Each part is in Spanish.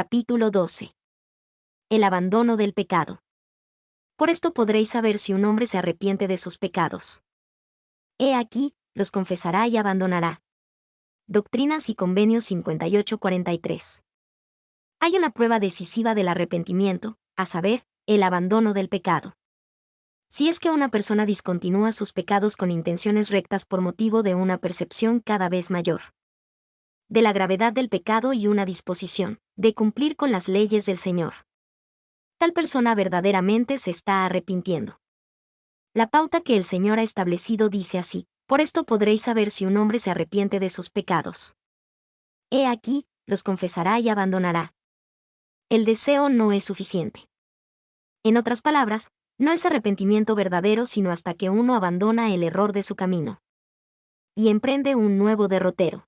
Capítulo 12. El abandono del pecado. Por esto podréis saber si un hombre se arrepiente de sus pecados. He aquí, los confesará y abandonará. Doctrinas y Convenios 58-43. Hay una prueba decisiva del arrepentimiento, a saber, el abandono del pecado. Si es que una persona discontinúa sus pecados con intenciones rectas por motivo de una percepción cada vez mayor de la gravedad del pecado y una disposición de cumplir con las leyes del Señor, tal persona verdaderamente se está arrepintiendo. La pauta que el Señor ha establecido dice así: por esto podréis saber si un hombre se arrepiente de sus pecados. He aquí, los confesará y abandonará. El deseo no es suficiente. En otras palabras, no es arrepentimiento verdadero sino hasta que uno abandona el error de su camino y emprende un nuevo derrotero.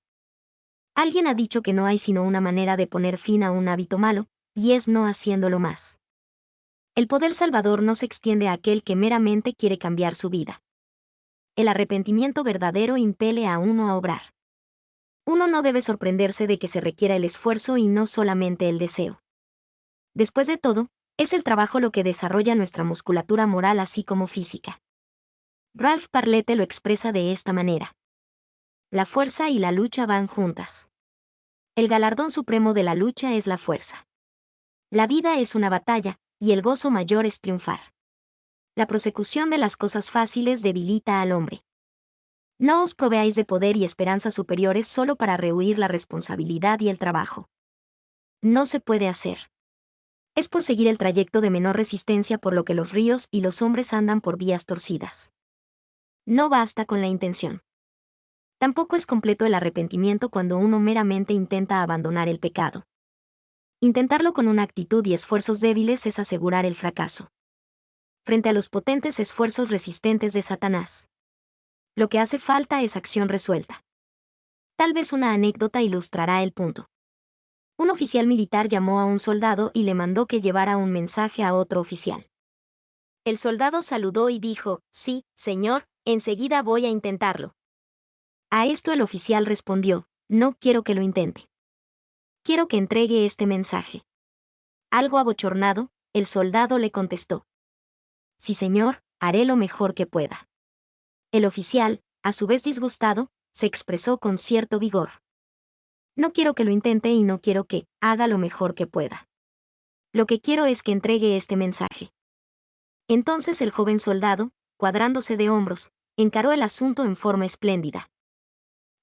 Alguien ha dicho que no hay sino una manera de poner fin a un hábito malo, y es no haciéndolo más. El poder salvador no se extiende a aquel que meramente quiere cambiar su vida. El arrepentimiento verdadero impele a uno a obrar. Uno no debe sorprenderse de que se requiera el esfuerzo y no solamente el deseo. Después de todo, es el trabajo lo que desarrolla nuestra musculatura moral así como física. Ralph Parlette lo expresa de esta manera: la fuerza y la lucha van juntas. El galardón supremo de la lucha es la fuerza. La vida es una batalla, y el gozo mayor es triunfar. La prosecución de las cosas fáciles debilita al hombre. No os proveáis de poder y esperanzas superiores solo para rehuir la responsabilidad y el trabajo. No se puede hacer. Es por seguir el trayecto de menor resistencia por lo que los ríos y los hombres andan por vías torcidas. No basta con la intención. Tampoco es completo el arrepentimiento cuando uno meramente intenta abandonar el pecado. Intentarlo con una actitud y esfuerzos débiles es asegurar el fracaso frente a los potentes esfuerzos resistentes de Satanás. Lo que hace falta es acción resuelta. Tal vez una anécdota ilustrará el punto. Un oficial militar llamó a un soldado y le mandó que llevara un mensaje a otro oficial. El soldado saludó y dijo: sí, señor, enseguida voy a intentarlo. A esto el oficial respondió: no quiero que lo intente. Quiero que entregue este mensaje. Algo abochornado, el soldado le contestó: sí, señor, haré lo mejor que pueda. El oficial, a su vez disgustado, se expresó con cierto vigor: no quiero que lo intente y no quiero que haga lo mejor que pueda. Lo que quiero es que entregue este mensaje. Entonces el joven soldado, cuadrándose de hombros, encaró el asunto en forma espléndida.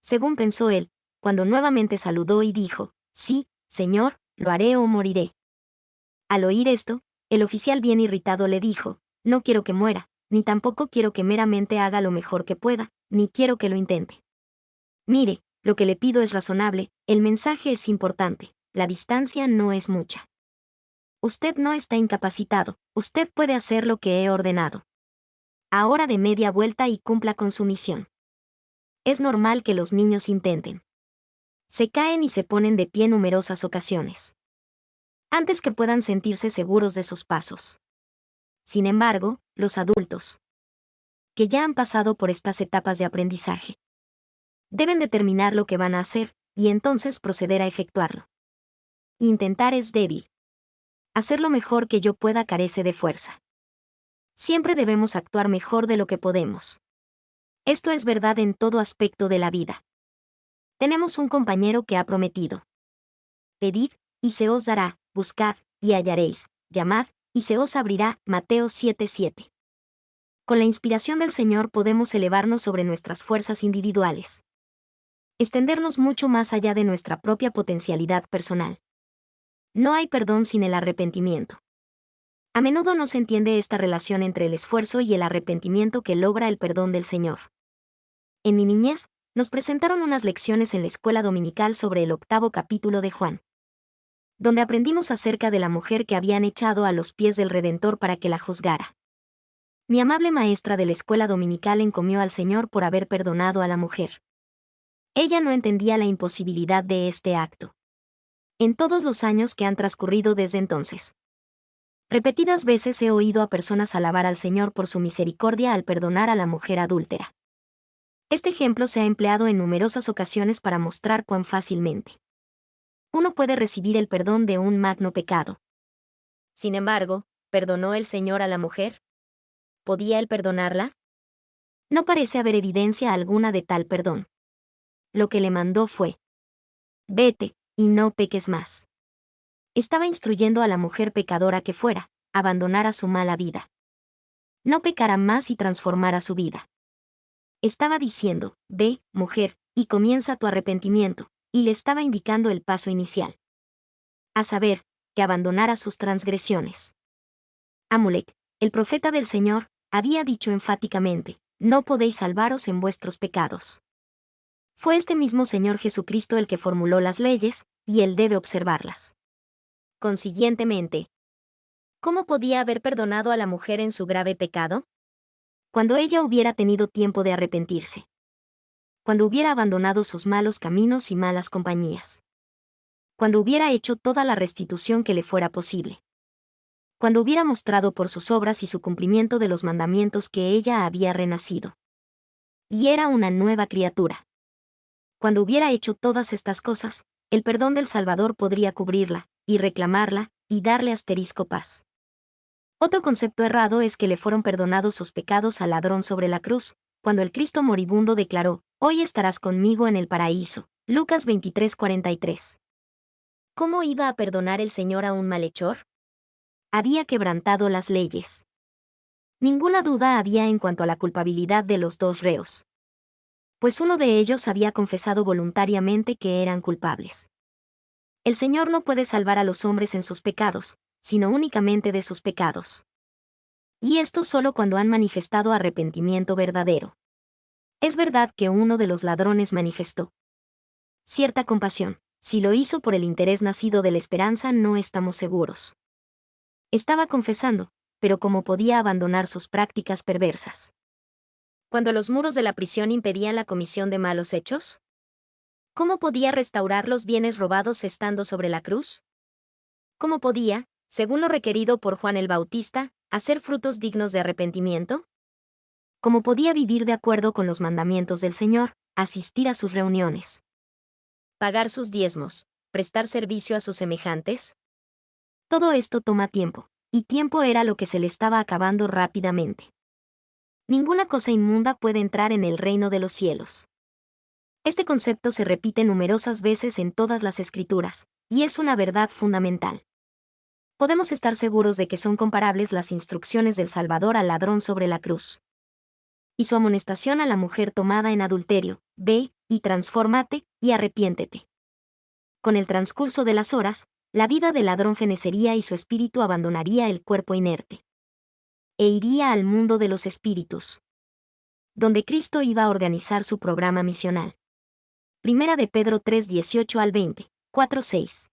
Según pensó él, cuando nuevamente saludó y dijo: sí, señor, lo haré o moriré. Al oír esto, el oficial bien irritado le dijo: no quiero que muera, ni tampoco quiero que meramente haga lo mejor que pueda, ni quiero que lo intente. Mire, lo que le pido es razonable, el mensaje es importante, la distancia no es mucha. Usted no está incapacitado, usted puede hacer lo que he ordenado. Ahora dé media vuelta y cumpla con su misión. Es normal que los niños intenten. Se caen y se ponen de pie numerosas ocasiones, antes que puedan sentirse seguros de sus pasos. Sin embargo, los adultos, que ya han pasado por estas etapas de aprendizaje, deben determinar lo que van a hacer, y entonces proceder a efectuarlo. Intentar es débil. Hacer lo mejor que yo pueda carece de fuerza. Siempre debemos actuar mejor de lo que podemos. Esto es verdad en todo aspecto de la vida. Tenemos un compañero que ha prometido: pedid, y se os dará; buscad, y hallaréis; llamad, y se os abrirá. Mateo 7:7. Con la inspiración del Señor podemos elevarnos sobre nuestras fuerzas individuales. Extendernos mucho más allá de nuestra propia potencialidad personal. No hay perdón sin el arrepentimiento. A menudo no se entiende esta relación entre el esfuerzo y el arrepentimiento que logra el perdón del Señor. En mi niñez, nos presentaron unas lecciones en la escuela dominical sobre el 8º capítulo de Juan, donde aprendimos acerca de la mujer que habían echado a los pies del Redentor para que la juzgara. Mi amable maestra de la escuela dominical encomió al Señor por haber perdonado a la mujer. Ella no entendía la imposibilidad de este acto. En todos los años que han transcurrido desde entonces, repetidas veces he oído a personas alabar al Señor por su misericordia al perdonar a la mujer adúltera. Este ejemplo se ha empleado en numerosas ocasiones para mostrar cuán fácilmente uno puede recibir el perdón de un magno pecado. Sin embargo, ¿perdonó el Señor a la mujer? ¿Podía él perdonarla? No parece haber evidencia alguna de tal perdón. Lo que le mandó fue: vete, y no peques más. Estaba instruyendo a la mujer pecadora que fuera, abandonara su mala vida. No pecara más y transformara su vida. Estaba diciendo: ve, mujer, y comienza tu arrepentimiento, y le estaba indicando el paso inicial. A saber, que abandonara sus transgresiones. Amulek, el profeta del Señor, había dicho enfáticamente: no podéis salvaros en vuestros pecados. Fue este mismo Señor Jesucristo el que formuló las leyes, y él debe observarlas. Consiguientemente, ¿cómo podía haber perdonado a la mujer en su grave pecado? Cuando ella hubiera tenido tiempo de arrepentirse. Cuando hubiera abandonado sus malos caminos y malas compañías. Cuando hubiera hecho toda la restitución que le fuera posible. Cuando hubiera mostrado por sus obras y su cumplimiento de los mandamientos que ella había renacido. Y era una nueva criatura. Cuando hubiera hecho todas estas cosas, el perdón del Salvador podría cubrirla, y reclamarla, y darle paz. Otro concepto errado es que le fueron perdonados sus pecados al ladrón sobre la cruz, cuando el Cristo moribundo declaró: hoy estarás conmigo en el paraíso. Lucas 23:43. ¿Cómo iba a perdonar el Señor a un malhechor? Había quebrantado las leyes. Ninguna duda había en cuanto a la culpabilidad de los dos reos. Pues uno de ellos había confesado voluntariamente que eran culpables. El Señor no puede salvar a los hombres en sus pecados, sino únicamente de sus pecados. Y esto solo cuando han manifestado arrepentimiento verdadero. Es verdad que uno de los ladrones manifestó cierta compasión. Si lo hizo por el interés nacido de la esperanza, no estamos seguros. Estaba confesando, pero ¿cómo podía abandonar sus prácticas perversas? Cuando los muros de la prisión impedían la comisión de malos hechos, ¿cómo podía restaurar los bienes robados estando sobre la cruz? ¿Cómo podía, según lo requerido por Juan el Bautista, hacer frutos dignos de arrepentimiento? ¿Cómo podía vivir de acuerdo con los mandamientos del Señor, asistir a sus reuniones, pagar sus diezmos, prestar servicio a sus semejantes? Todo esto toma tiempo, y tiempo era lo que se le estaba acabando rápidamente. Ninguna cosa inmunda puede entrar en el reino de los cielos. Este concepto se repite numerosas veces en todas las Escrituras, y es una verdad fundamental. Podemos estar seguros de que son comparables las instrucciones del Salvador al ladrón sobre la cruz. Y su amonestación a la mujer tomada en adulterio: ve, y transfórmate, y arrepiéntete. Con el transcurso de las horas, la vida del ladrón fenecería y su espíritu abandonaría el cuerpo inerte. E iría al mundo de los espíritus, donde Cristo iba a organizar su programa misional. Primera de Pedro 3:18-20, 4:6.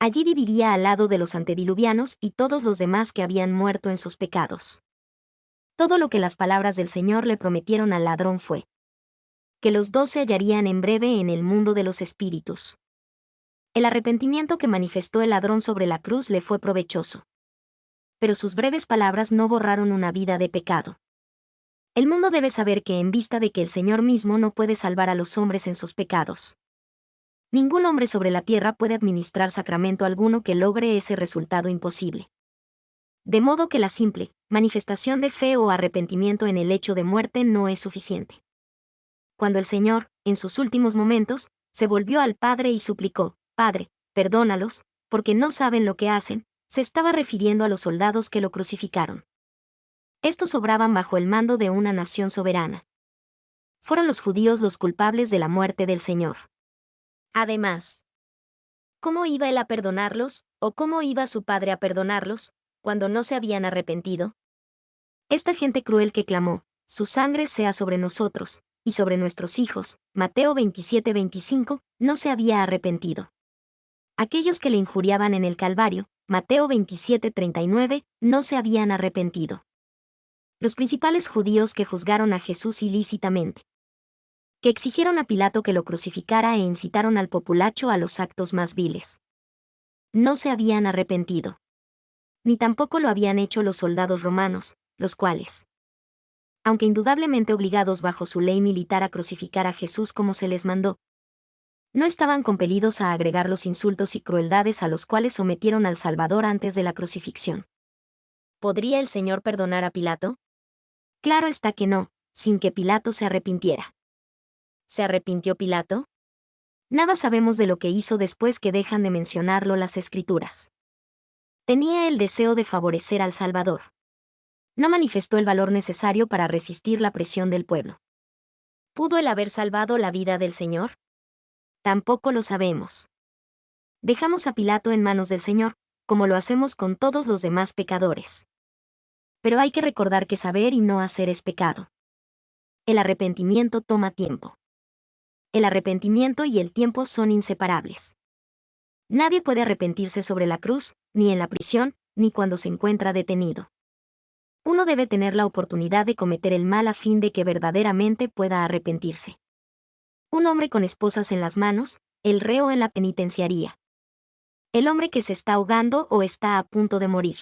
Allí viviría al lado de los antediluvianos y todos los demás que habían muerto en sus pecados. Todo lo que las palabras del Señor le prometieron al ladrón fue que los dos se hallarían en breve en el mundo de los espíritus. El arrepentimiento que manifestó el ladrón sobre la cruz le fue provechoso. Pero sus breves palabras no borraron una vida de pecado. El mundo debe saber que en vista de que el Señor mismo no puede salvar a los hombres en sus pecados, ningún hombre sobre la tierra puede administrar sacramento alguno que logre ese resultado imposible. De modo que la simple manifestación de fe o arrepentimiento en el hecho de muerte no es suficiente. Cuando el Señor, en sus últimos momentos, se volvió al Padre y suplicó: Padre, perdónalos, porque no saben lo que hacen, se estaba refiriendo a los soldados que lo crucificaron. Estos obraban bajo el mando de una nación soberana. Fueron los judíos los culpables de la muerte del Señor. Además, ¿cómo iba él a perdonarlos, o cómo iba su Padre a perdonarlos, cuando no se habían arrepentido? Esta gente cruel que clamó: su sangre sea sobre nosotros, y sobre nuestros hijos, Mateo 27:25, no se había arrepentido. Aquellos que le injuriaban en el Calvario, Mateo 27:39, no se habían arrepentido. Los principales judíos que juzgaron a Jesús ilícitamente, que exigieron a Pilato que lo crucificara e incitaron al populacho a los actos más viles, no se habían arrepentido. Ni tampoco lo habían hecho los soldados romanos, los cuales, aunque indudablemente obligados bajo su ley militar a crucificar a Jesús como se les mandó, No estaban compelidos a agregar los insultos y crueldades a los cuales sometieron al Salvador antes de la crucifixión. ¿Podría el Señor perdonar a Pilato? Claro está que no, sin que Pilato se arrepintiera. ¿Se arrepintió Pilato? Nada sabemos de lo que hizo después que dejan de mencionarlo las Escrituras. Tenía el deseo de favorecer al Salvador. No manifestó el valor necesario para resistir la presión del pueblo. ¿Pudo él haber salvado la vida del Señor? Tampoco lo sabemos. Dejamos a Pilato en manos del Señor, como lo hacemos con todos los demás pecadores. Pero hay que recordar que saber y no hacer es pecado. El arrepentimiento toma tiempo. El arrepentimiento y el tiempo son inseparables. Nadie puede arrepentirse sobre la cruz, ni en la prisión, ni cuando se encuentra detenido. Uno debe tener la oportunidad de cometer el mal a fin de que verdaderamente pueda arrepentirse. Un hombre con esposas en las manos, el reo en la penitenciaría. El hombre que se está ahogando o está a punto de morir.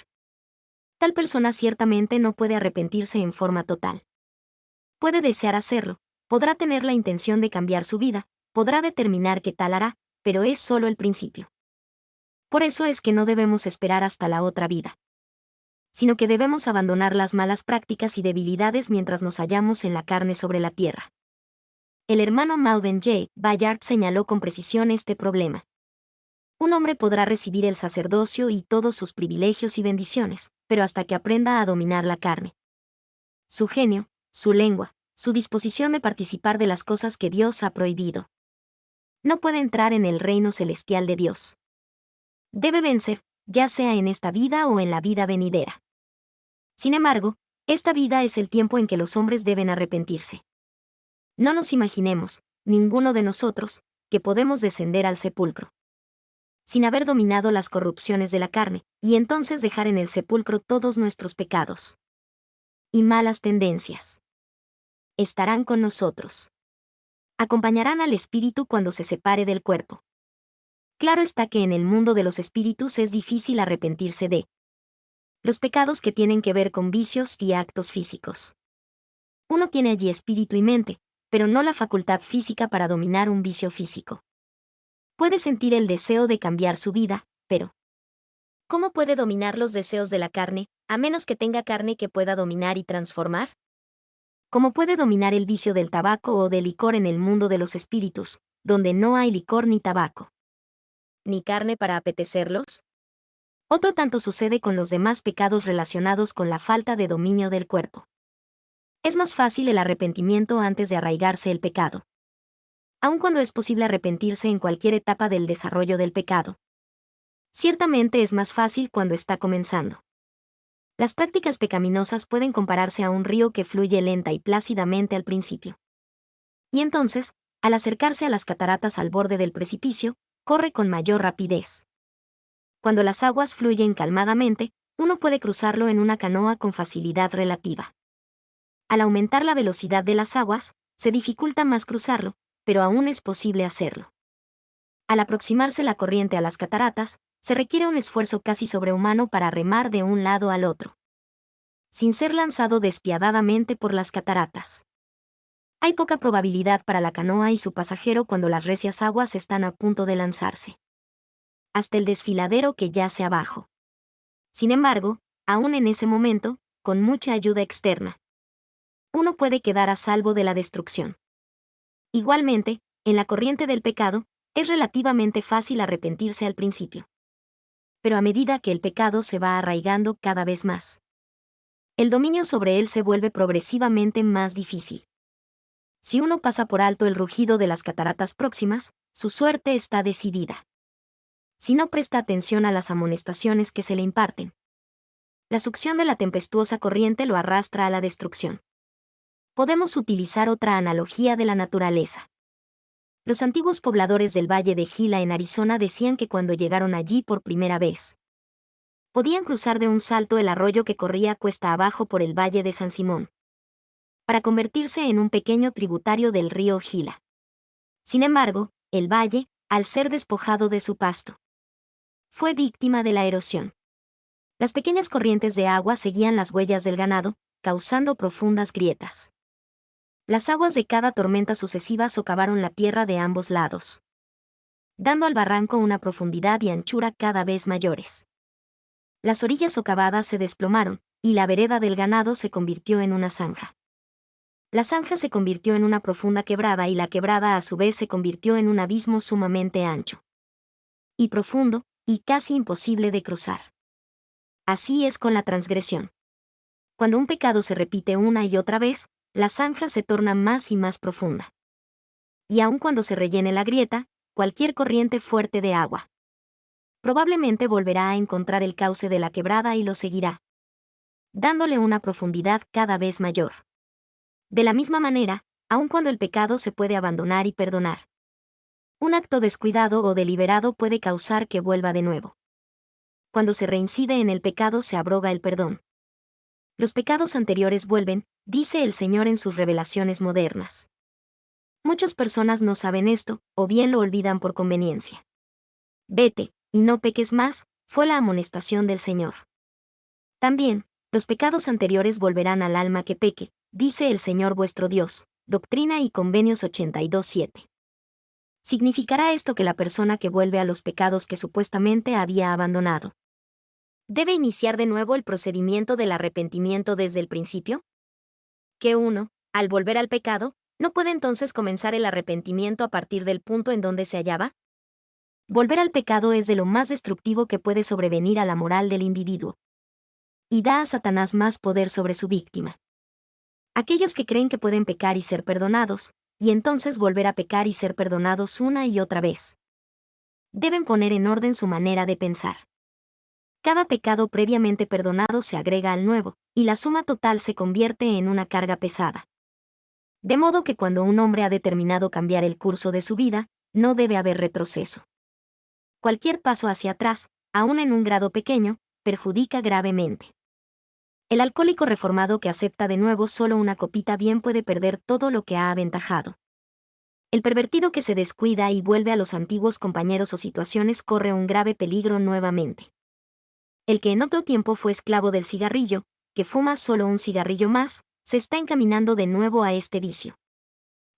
Tal persona ciertamente no puede arrepentirse en forma total. Puede desear hacerlo, podrá tener la intención de cambiar su vida, podrá determinar qué tal hará, pero es solo el principio. Por eso es que no debemos esperar hasta la otra vida, sino que debemos abandonar las malas prácticas y debilidades mientras nos hallamos en la carne sobre la tierra. El hermano Malden J. Bayard señaló con precisión este problema. Un hombre podrá recibir el sacerdocio y todos sus privilegios y bendiciones, pero hasta que aprenda a dominar la carne. Su genio, su lengua, su disposición de participar de las cosas que Dios ha prohibido. No puede entrar en el reino celestial de Dios. Debe vencer, ya sea en esta vida o en la vida venidera. Sin embargo, esta vida es el tiempo en que los hombres deben arrepentirse. No nos imaginemos, ninguno de nosotros, que podemos descender al sepulcro sin haber dominado las corrupciones de la carne, y entonces dejar en el sepulcro todos nuestros pecados y malas tendencias. Estarán con nosotros. Acompañarán al espíritu cuando se separe del cuerpo. Claro está que en el mundo de los espíritus es difícil arrepentirse de los pecados que tienen que ver con vicios y actos físicos. Uno tiene allí espíritu y mente, pero no la facultad física para dominar un vicio físico. Puede sentir el deseo de cambiar su vida, pero ¿cómo puede dominar los deseos de la carne, a menos que tenga carne que pueda dominar y transformar? ¿Cómo puede dominar el vicio del tabaco o del licor en el mundo de los espíritus, donde no hay licor ni tabaco, ni carne para apetecerlos? Otro tanto sucede con los demás pecados relacionados con la falta de dominio del cuerpo. Es más fácil el arrepentimiento antes de arraigarse el pecado. Aun cuando es posible arrepentirse en cualquier etapa del desarrollo del pecado. Ciertamente es más fácil cuando está comenzando. Las prácticas pecaminosas pueden compararse a un río que fluye lenta y plácidamente al principio. Y entonces, al acercarse a las cataratas al borde del precipicio, corre con mayor rapidez. Cuando las aguas fluyen calmadamente, uno puede cruzarlo en una canoa con facilidad relativa. Al aumentar la velocidad de las aguas, se dificulta más cruzarlo, pero aún es posible hacerlo. Al aproximarse la corriente a las cataratas, se requiere un esfuerzo casi sobrehumano para remar de un lado al otro, sin ser lanzado despiadadamente por las cataratas. Hay poca probabilidad para la canoa y su pasajero cuando las recias aguas están a punto de lanzarse hasta el desfiladero que yace abajo. Sin embargo, aún en ese momento, con mucha ayuda externa, uno puede quedar a salvo de la destrucción. Igualmente, en la corriente del pecado, es relativamente fácil arrepentirse al principio. Pero a medida que el pecado se va arraigando cada vez más, el dominio sobre él se vuelve progresivamente más difícil. Si uno pasa por alto el rugido de las cataratas próximas, su suerte está decidida. Si no presta atención a las amonestaciones que se le imparten, la succión de la tempestuosa corriente lo arrastra a la destrucción. Podemos utilizar otra analogía de la naturaleza. Los antiguos pobladores del Valle de Gila en Arizona decían que cuando llegaron allí por primera vez, podían cruzar de un salto el arroyo que corría cuesta abajo por el Valle de San Simón, para convertirse en un pequeño tributario del río Gila. Sin embargo, el valle, al ser despojado de su pasto, fue víctima de la erosión. Las pequeñas corrientes de agua seguían las huellas del ganado, causando profundas grietas. Las aguas de cada tormenta sucesiva socavaron la tierra de ambos lados. dando al barranco una profundidad y anchura cada vez mayores. Las orillas socavadas se desplomaron, y la vereda del ganado se convirtió en una zanja. La zanja se convirtió en una profunda quebrada y la quebrada a su vez se convirtió en un abismo sumamente ancho y profundo, y casi imposible de cruzar. Así es con la transgresión. Cuando un pecado se repite una y otra vez, la zanja se torna más y más profunda. Y aun cuando se rellene la grieta, cualquier corriente fuerte de agua probablemente volverá a encontrar el cauce de la quebrada y lo seguirá, dándole una profundidad cada vez mayor. De la misma manera, aun cuando el pecado se puede abandonar y perdonar, un acto descuidado o deliberado puede causar que vuelva de nuevo. Cuando se reincide en el pecado se abroga el perdón. Los pecados anteriores vuelven, dice el Señor en sus revelaciones modernas. Muchas personas no saben esto, o bien lo olvidan por conveniencia. Vete, y no peques más, fue la amonestación del Señor. También, los pecados anteriores volverán al alma que peque, dice el Señor vuestro Dios. Doctrina y Convenios 82:7. ¿Significará esto que la persona que vuelve a los pecados que supuestamente había abandonado debe iniciar de nuevo el procedimiento del arrepentimiento desde el principio? Que uno, al volver al pecado, ¿no puede entonces comenzar el arrepentimiento a partir del punto en donde se hallaba? Volver al pecado es de lo más destructivo que puede sobrevenir a la moral del individuo, y da a Satanás más poder sobre su víctima. Aquellos que creen que pueden pecar y ser perdonados, y entonces volver a pecar y ser perdonados una y otra vez, deben poner en orden su manera de pensar. Cada pecado previamente perdonado se agrega al nuevo, y la suma total se convierte en una carga pesada. De modo que cuando un hombre ha determinado cambiar el curso de su vida, no debe haber retroceso. Cualquier paso hacia atrás, aun en un grado pequeño, perjudica gravemente. El alcohólico reformado que acepta de nuevo solo una copita bien puede perder todo lo que ha aventajado. El pervertido que se descuida y vuelve a los antiguos compañeros o situaciones corre un grave peligro nuevamente. El que en otro tiempo fue esclavo del cigarrillo, que fuma solo un cigarrillo más, se está encaminando de nuevo a este vicio.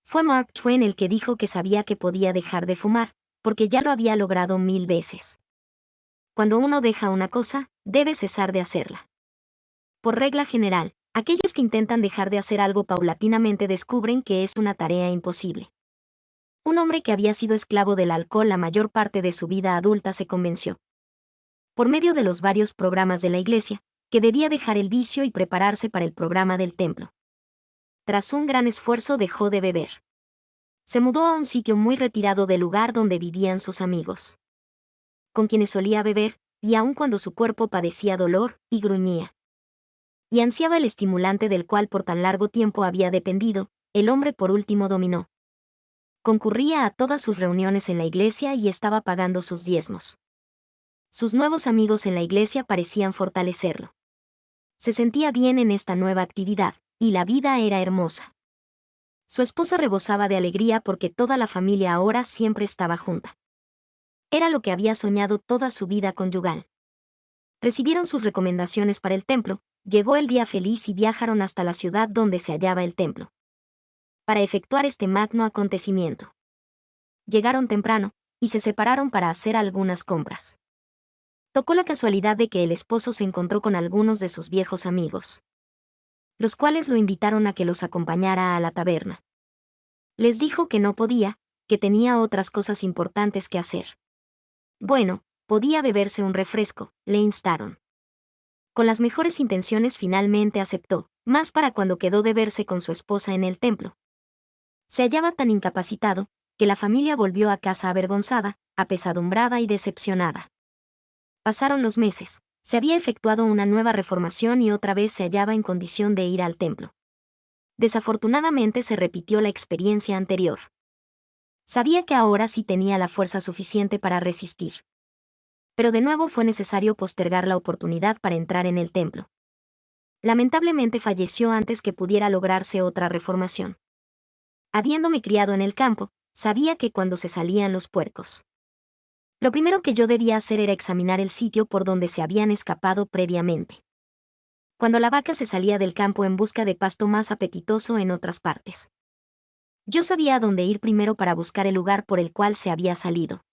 Fue Mark Twain el que dijo que sabía que podía dejar de fumar, porque ya lo había logrado 1000 veces. Cuando uno deja una cosa, debe cesar de hacerla. Por regla general, aquellos que intentan dejar de hacer algo paulatinamente descubren que es una tarea imposible. Un hombre que había sido esclavo del alcohol la mayor parte de su vida adulta se convenció, por medio de los varios programas de la iglesia, que debía dejar el vicio y prepararse para el programa del templo. Tras un gran esfuerzo dejó de beber. Se mudó a un sitio muy retirado del lugar donde vivían sus amigos, con quienes solía beber, y aun cuando su cuerpo padecía dolor, y gruñía, y ansiaba el estimulante del cual por tan largo tiempo había dependido, el hombre por último dominó. Concurría a todas sus reuniones en la iglesia y estaba pagando sus diezmos. Sus nuevos amigos en la iglesia parecían fortalecerlo. Se sentía bien en esta nueva actividad, y la vida era hermosa. Su esposa rebosaba de alegría porque toda la familia ahora siempre estaba junta. Era lo que había soñado toda su vida conyugal. Recibieron sus recomendaciones para el templo, llegó el día feliz y viajaron hasta la ciudad donde se hallaba el templo, para efectuar este magno acontecimiento. Llegaron temprano, y se separaron para hacer algunas compras. Tocó la casualidad de que el esposo se encontró con algunos de sus viejos amigos, los cuales lo invitaron a que los acompañara a la taberna. Les dijo que no podía, que tenía otras cosas importantes que hacer. Bueno, podía beberse un refresco, le instaron. Con las mejores intenciones finalmente aceptó, más para cuando quedó de verse con su esposa en el templo. Se hallaba tan incapacitado, que la familia volvió a casa avergonzada, apesadumbrada y decepcionada. Pasaron los meses, se había efectuado una nueva reformación y otra vez se hallaba en condición de ir al templo. Desafortunadamente se repitió la experiencia anterior. Sabía que ahora sí tenía la fuerza suficiente para resistir. Pero de nuevo fue necesario postergar la oportunidad para entrar en el templo. Lamentablemente falleció antes que pudiera lograrse otra reformación. Habiéndome criado en el campo, sabía que cuando se salían los puercos, lo primero que yo debía hacer era examinar el sitio por donde se habían escapado previamente. Cuando la vaca se salía del campo en busca de pasto más apetitoso en otras partes, yo sabía a dónde ir primero para buscar el lugar por el cual se había salido.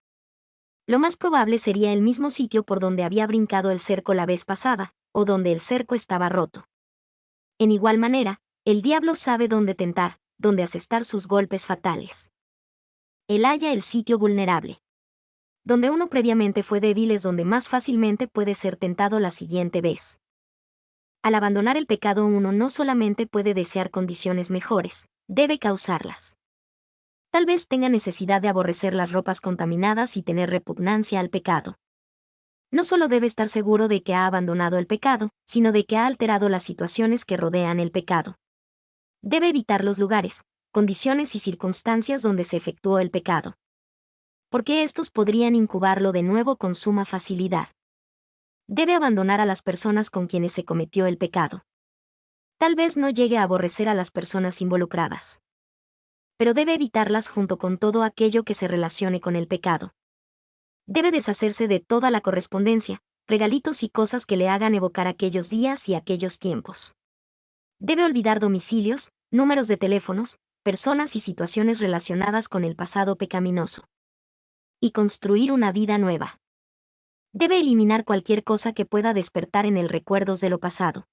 Lo más probable sería el mismo sitio por donde había brincado el cerco la vez pasada, o donde el cerco estaba roto. En igual manera, el diablo sabe dónde tentar, dónde asestar sus golpes fatales. Él halla el sitio vulnerable. Donde uno previamente fue débil es donde más fácilmente puede ser tentado la siguiente vez. Al abandonar el pecado uno no solamente puede desear condiciones mejores, debe causarlas. Tal vez tenga necesidad de aborrecer las ropas contaminadas y tener repugnancia al pecado. No solo debe estar seguro de que ha abandonado el pecado, sino de que ha alterado las situaciones que rodean el pecado. Debe evitar los lugares, condiciones y circunstancias donde se efectuó el pecado, porque estos podrían incubarlo de nuevo con suma facilidad. Debe abandonar a las personas con quienes se cometió el pecado. Tal vez no llegue a aborrecer a las personas involucradas, pero debe evitarlas junto con todo aquello que se relacione con el pecado. Debe deshacerse de toda la correspondencia, regalitos y cosas que le hagan evocar aquellos días y aquellos tiempos. Debe olvidar domicilios, números de teléfonos, personas y situaciones relacionadas con el pasado pecaminoso. Y construir una vida nueva. Debe eliminar cualquier cosa que pueda despertar en él recuerdos de lo pasado.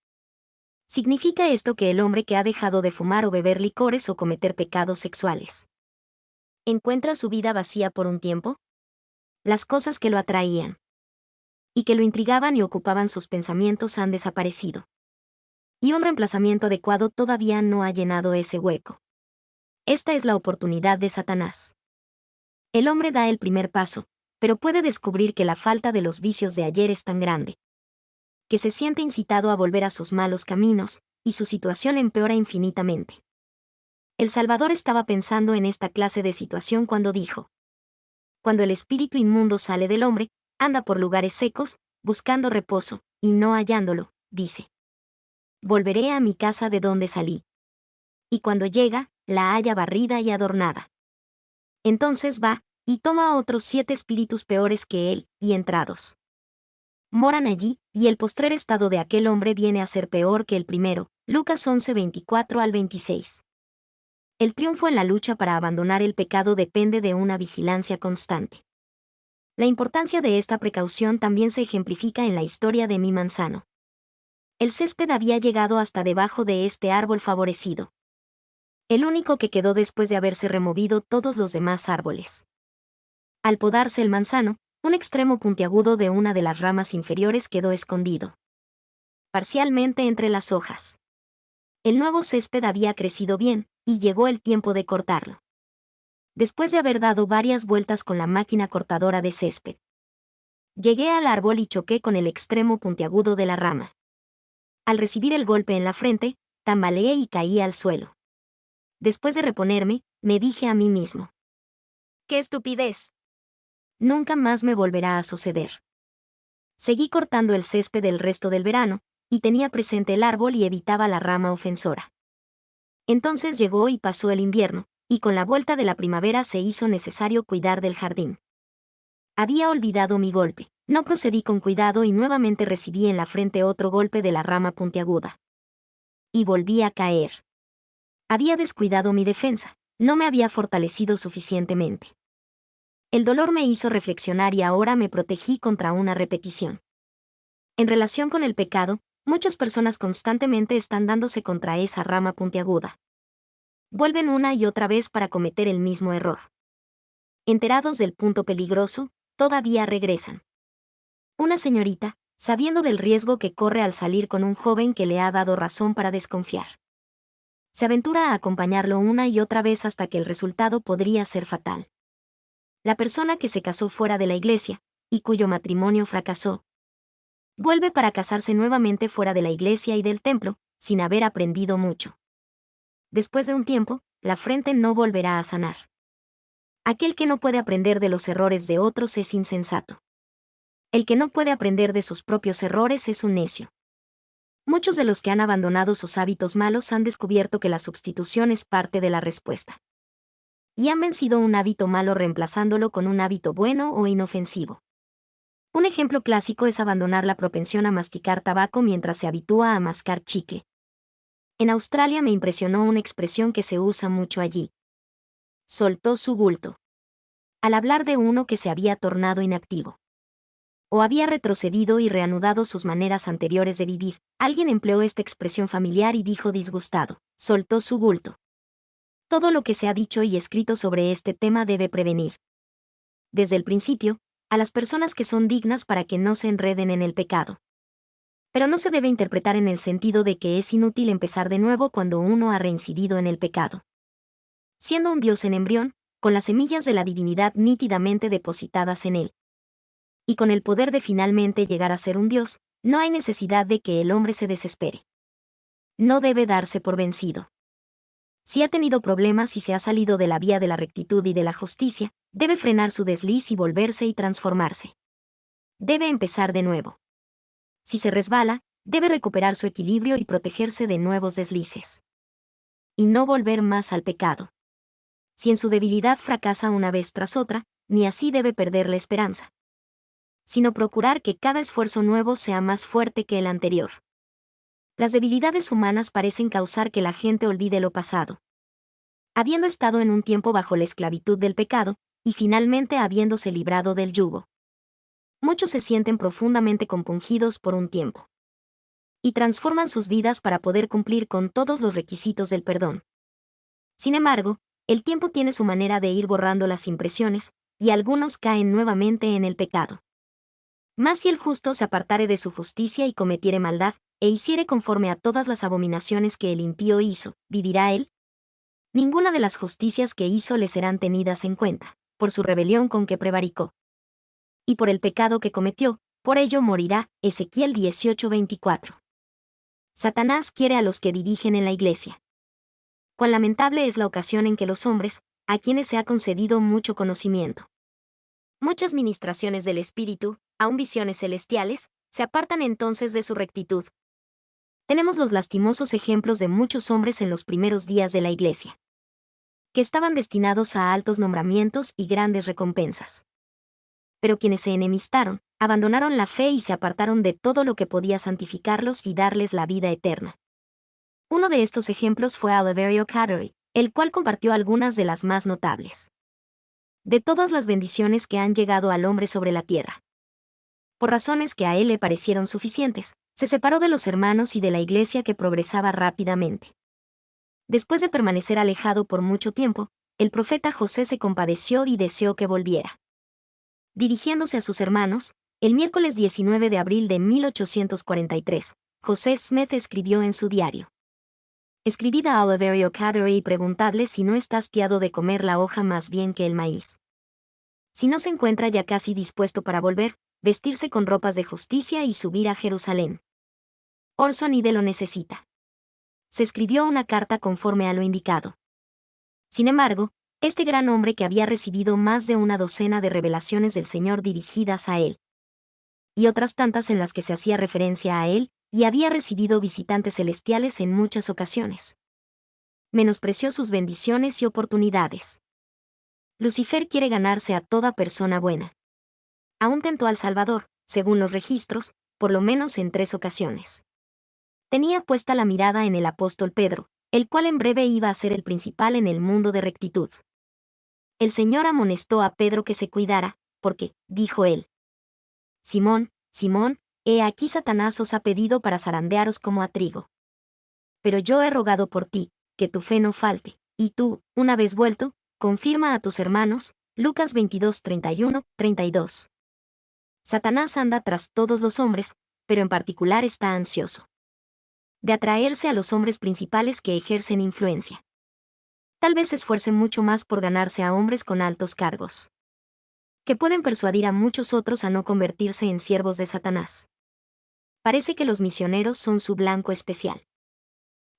¿Significa esto que el hombre que ha dejado de fumar o beber licores o cometer pecados sexuales encuentra su vida vacía por un tiempo? Las cosas que lo atraían y que lo intrigaban y ocupaban sus pensamientos han desaparecido. Y un reemplazamiento adecuado todavía no ha llenado ese hueco. Esta es la oportunidad de Satanás. El hombre da el primer paso, pero puede descubrir que la falta de los vicios de ayer es tan grande, que se siente incitado a volver a sus malos caminos, y su situación empeora infinitamente. El Salvador estaba pensando en esta clase de situación cuando dijo: cuando el espíritu inmundo sale del hombre, anda por lugares secos, buscando reposo, y no hallándolo, dice: volveré a mi casa de donde salí. Y cuando llega, la halla barrida y adornada. Entonces va, y toma a otros 7 espíritus peores que él, y entrados moran allí, y el postrer estado de aquel hombre viene a ser peor que el primero. Lucas 11, 24 al 26. El triunfo en la lucha para abandonar el pecado depende de una vigilancia constante. La importancia de esta precaución también se ejemplifica en la historia de mi manzano. El césped había llegado hasta debajo de este árbol favorecido, el único que quedó después de haberse removido todos los demás árboles. Al podarse el manzano, un extremo puntiagudo de una de las ramas inferiores quedó escondido parcialmente entre las hojas. El nuevo césped había crecido bien, y llegó el tiempo de cortarlo. Después de haber dado varias vueltas con la máquina cortadora de césped, llegué al árbol y choqué con el extremo puntiagudo de la rama. Al recibir el golpe en la frente, tambaleé y caí al suelo. Después de reponerme, me dije a mí mismo: ¡qué estupidez! Nunca más me volverá a suceder. Seguí cortando el césped el resto del verano, y tenía presente el árbol y evitaba la rama ofensora. Entonces llegó y pasó el invierno, y con la vuelta de la primavera se hizo necesario cuidar del jardín. Había olvidado mi golpe, no procedí con cuidado y nuevamente recibí en la frente otro golpe de la rama puntiaguda. Y volví a caer. Había descuidado mi defensa, no me había fortalecido suficientemente. El dolor me hizo reflexionar y ahora me protegí contra una repetición. En relación con el pecado, muchas personas constantemente están dándose contra esa rama puntiaguda. Vuelven una y otra vez para cometer el mismo error. Enterados del punto peligroso, todavía regresan. Una señorita, sabiendo del riesgo que corre al salir con un joven que le ha dado razón para desconfiar, se aventura a acompañarlo una y otra vez hasta que el resultado podría ser fatal. La persona que se casó fuera de la iglesia, y cuyo matrimonio fracasó, vuelve para casarse nuevamente fuera de la iglesia y del templo, sin haber aprendido mucho. Después de un tiempo, la frente no volverá a sanar. Aquel que no puede aprender de los errores de otros es insensato. El que no puede aprender de sus propios errores es un necio. Muchos de los que han abandonado sus hábitos malos han descubierto que la sustitución es parte de la respuesta. Y han vencido un hábito malo reemplazándolo con un hábito bueno o inofensivo. Un ejemplo clásico es abandonar la propensión a masticar tabaco mientras se habitúa a mascar chicle. En Australia me impresionó una expresión que se usa mucho allí: soltó su bulto. al hablar de uno que se había tornado inactivo o había retrocedido y reanudado sus maneras anteriores de vivir, alguien empleó esta expresión familiar y dijo disgustado, soltó su bulto. Todo lo que se ha dicho y escrito sobre este tema debe prevenir, desde el principio, a las personas que son dignas para que no se enreden en el pecado. Pero no se debe interpretar en el sentido de que es inútil empezar de nuevo cuando uno ha reincidido en el pecado. Siendo un Dios en embrión, con las semillas de la divinidad nítidamente depositadas en él, y con el poder de finalmente llegar a ser un Dios, no hay necesidad de que el hombre se desespere. No debe darse por vencido. Si ha tenido problemas y se ha salido de la vía de la rectitud y de la justicia, debe frenar su desliz y volverse y transformarse. Debe empezar de nuevo. Si se resbala, debe recuperar su equilibrio y protegerse de nuevos deslices. Y no volver más al pecado. Si en su debilidad fracasa una vez tras otra, ni así debe perder la esperanza, sino procurar que cada esfuerzo nuevo sea más fuerte que el anterior. Las debilidades humanas parecen causar que la gente olvide lo pasado. Habiendo estado en un tiempo bajo la esclavitud del pecado, y finalmente habiéndose librado del yugo, muchos se sienten profundamente compungidos por un tiempo, y transforman sus vidas para poder cumplir con todos los requisitos del perdón. Sin embargo, el tiempo tiene su manera de ir borrando las impresiones, y algunos caen nuevamente en el pecado. Mas si el justo se apartare de su justicia y cometiere maldad, e hiciere conforme a todas las abominaciones que el impío hizo, ¿vivirá él? Ninguna de las justicias que hizo le serán tenidas en cuenta, por su rebelión con que prevaricó. Y por el pecado que cometió, por ello morirá. Ezequiel 18:24. Satanás quiere a los que dirigen en la iglesia. Cuán lamentable es la ocasión en que los hombres, a quienes se ha concedido mucho conocimiento, muchas ministraciones del Espíritu, aun visiones celestiales, se apartan entonces de su rectitud. Tenemos los lastimosos ejemplos de muchos hombres en los primeros días de la Iglesia, que estaban destinados a altos nombramientos y grandes recompensas. Pero quienes se enemistaron, abandonaron la fe y se apartaron de todo lo que podía santificarlos y darles la vida eterna. Uno de estos ejemplos fue Oliverio Cowdery, el cual compartió algunas de las más notables de todas las bendiciones que han llegado al hombre sobre la tierra. Por razones que a él le parecieron suficientes, se separó de los hermanos y de la iglesia que progresaba rápidamente. Después de permanecer alejado por mucho tiempo, el profeta José se compadeció y deseó que volviera. Dirigiéndose a sus hermanos, el miércoles 19 de abril de 1843, José Smith escribió en su diario: Escribid a Oliverio Cowdery y preguntadle si no está hastiado de comer la hoja más bien que el maíz. Si no se encuentra ya casi dispuesto para volver, vestirse con ropas de justicia y subir a Jerusalén. Orson Ide lo necesita. Se escribió una carta conforme a lo indicado. Sin embargo, este gran hombre que había recibido más de una docena de revelaciones del Señor dirigidas a él, y otras tantas en las que se hacía referencia a él, y había recibido visitantes celestiales en muchas ocasiones, menospreció sus bendiciones y oportunidades. Lucifer quiere ganarse a toda persona buena. Aún tentó al Salvador, según los registros, por lo menos en 3 ocasiones. Tenía puesta la mirada en el apóstol Pedro, el cual en breve iba a ser el principal en el mundo de rectitud. El Señor amonestó a Pedro que se cuidara, porque, dijo él: Simón, Simón, he aquí Satanás os ha pedido para zarandearos como a trigo. Pero yo he rogado por ti, que tu fe no falte, y tú, una vez vuelto, confirma a tus hermanos. Lucas 22:31-32. Satanás anda tras todos los hombres, pero en particular está ansioso de atraerse a los hombres principales que ejercen influencia. Tal vez se esfuerce mucho más por ganarse a hombres con altos cargos, que pueden persuadir a muchos otros a no convertirse en siervos de Satanás. Parece que los misioneros son su blanco especial.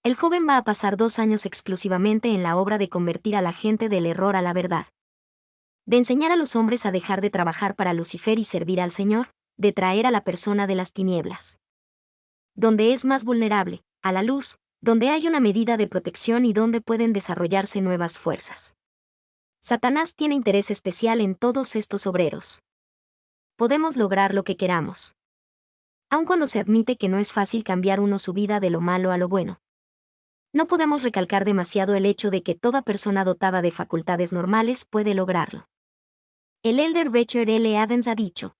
El joven va a pasar 2 años exclusivamente en la obra de convertir a la gente del error a la verdad, de enseñar a los hombres a dejar de trabajar para Lucifer y servir al Señor, de traer a la persona de las tinieblas, donde es más vulnerable, a la luz, donde hay una medida de protección y donde pueden desarrollarse nuevas fuerzas. Satanás tiene interés especial en todos estos obreros. Podemos lograr lo que queramos, aun cuando se admite que no es fácil cambiar uno su vida de lo malo a lo bueno. No podemos recalcar demasiado el hecho de que toda persona dotada de facultades normales puede lograrlo. El elder Richard L. Evans ha dicho: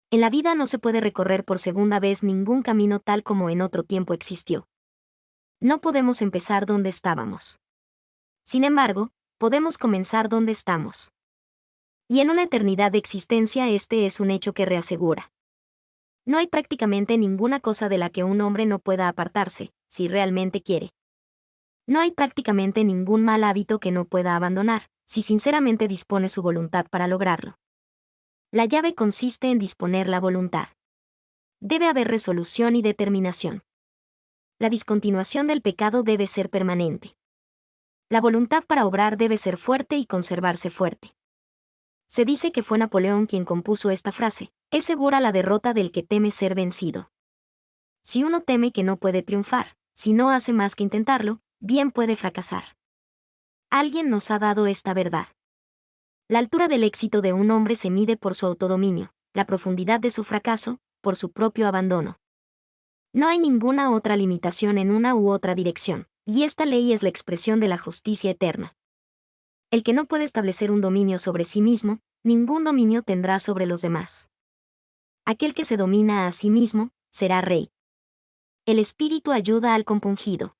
en la vida no se puede recorrer por segunda vez ningún camino tal como en otro tiempo existió. No podemos empezar donde estábamos. Sin embargo, podemos comenzar donde estamos. Y en una eternidad de existencia este es un hecho que reasegura: no hay prácticamente ninguna cosa de la que un hombre no pueda apartarse, si realmente quiere. No hay prácticamente ningún mal hábito que no pueda abandonar, si sinceramente dispone su voluntad para lograrlo. La llave consiste en disponer la voluntad. Debe haber resolución y determinación. La discontinuación del pecado debe ser permanente. La voluntad para obrar debe ser fuerte y conservarse fuerte. Se dice que fue Napoleón quien compuso esta frase: es segura la derrota del que teme ser vencido. Si uno teme que no puede triunfar, si no hace más que intentarlo, bien puede fracasar. Alguien nos ha dado esta verdad. La altura del éxito de un hombre se mide por su autodominio, la profundidad de su fracaso, por su propio abandono. No hay ninguna otra limitación en una u otra dirección, y esta ley es la expresión de la justicia eterna. El que no puede establecer un dominio sobre sí mismo, ningún dominio tendrá sobre los demás. Aquel que se domina a sí mismo, será rey. El espíritu ayuda al compungido.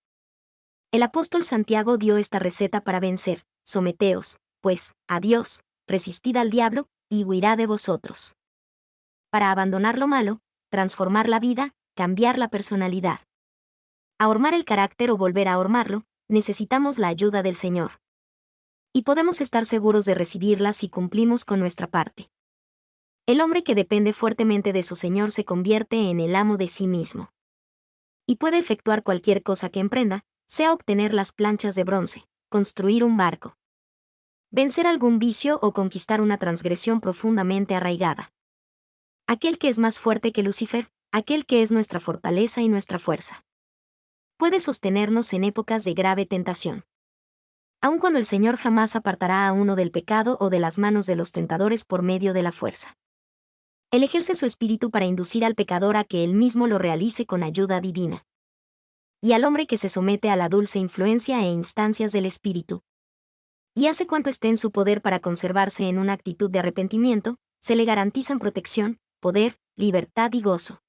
El apóstol Santiago dio esta receta para vencer: someteos, pues, a Dios, resistid al diablo, y huirá de vosotros. Para abandonar lo malo, transformar la vida, cambiar la personalidad. Ahormar el carácter o volver a ahormarlo, necesitamos la ayuda del Señor. Y podemos estar seguros de recibirla si cumplimos con nuestra parte. El hombre que depende fuertemente de su Señor se convierte en el amo de sí mismo. Y puede efectuar cualquier cosa que emprenda, sea obtener las planchas de bronce, construir un barco, vencer algún vicio o conquistar una transgresión profundamente arraigada. Aquel que es más fuerte que Lucifer, aquel que es nuestra fortaleza y nuestra fuerza, puede sostenernos en épocas de grave tentación. Aun cuando el Señor jamás apartará a uno del pecado o de las manos de los tentadores por medio de la fuerza. Él ejerce su espíritu para inducir al pecador a que él mismo lo realice con ayuda divina. Y al hombre que se somete a la dulce influencia e instancias del espíritu, y hace cuanto esté en su poder para conservarse en una actitud de arrepentimiento, se le garantizan protección, poder, libertad y gozo.